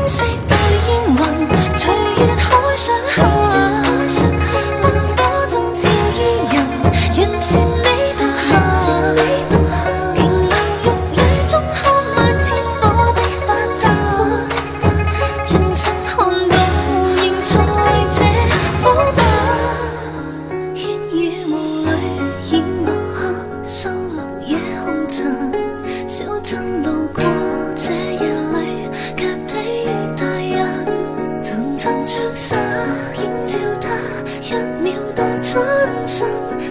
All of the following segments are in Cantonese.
色對煙雲，隨月海上下，燈火中照依人，讓善美獨行。瓊樓玉宇中看萬千火的發燦，眾生看到仍在這火把。煙雨霧裏掩墨客，收錄夜紅塵。小鎮路過這夜裏，卻比大人。層層長沙映照他，一秒到春生，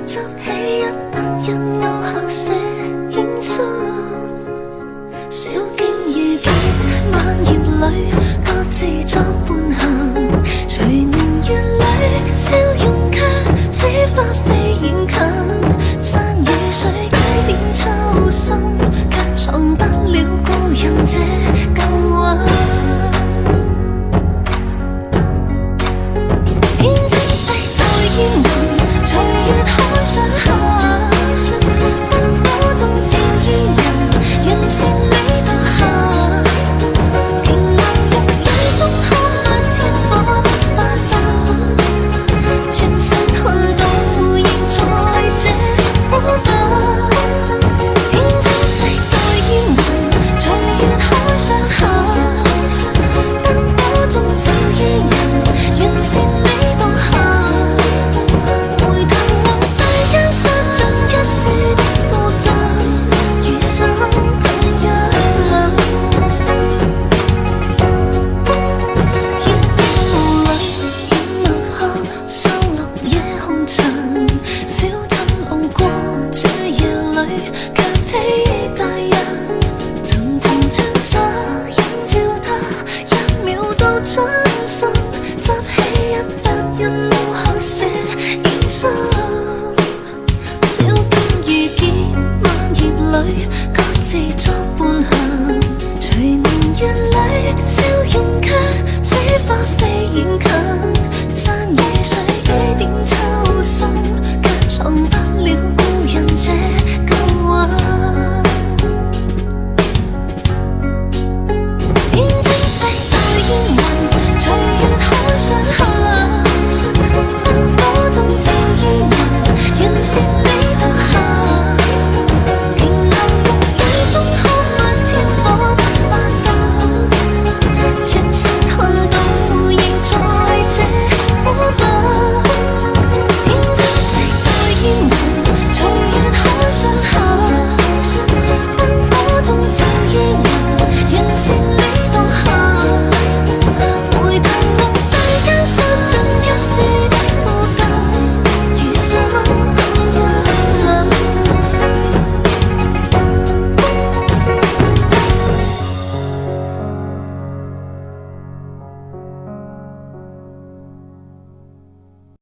執起一筆印勾刻寫影信。小徑遇見萬葉裏，各自作伴行。隨年月裏，笑容卻似花飛遠近。山與水幾點秋深，卻藏不了故人這舊魂。天青色對煙雲，隨月海上下，燈火中照依人，讓善美獨行。瓊樓玉宇中看萬千火的發燦，全身看到仍在這火把。天青色對煙雲，隨月海上下，燈火中照依人，讓善美獨行。回頭望世間失盡一世的苦難，餘生等一吻。煙雨霧裏掩墨客，收錄夜紅塵。小鎮路過這夜裏，卻比大人。層層長沙映照他，一秒到春生，執起一筆印勾刻寫影信。小徑遇見萬葉裏，各自作伴行。隨年月裏，笑容卻似花飛遠近。山與水幾點秋深，卻藏不了故人這舊魂。天青色對煙雲，隨月海上下，燈火中照依人，讓善美獨行。瓊樓玉宇中看萬千火的發燦，全身看到仍在這火把。天青色對煙雲，隨月海上下，燈火中照依人，讓善美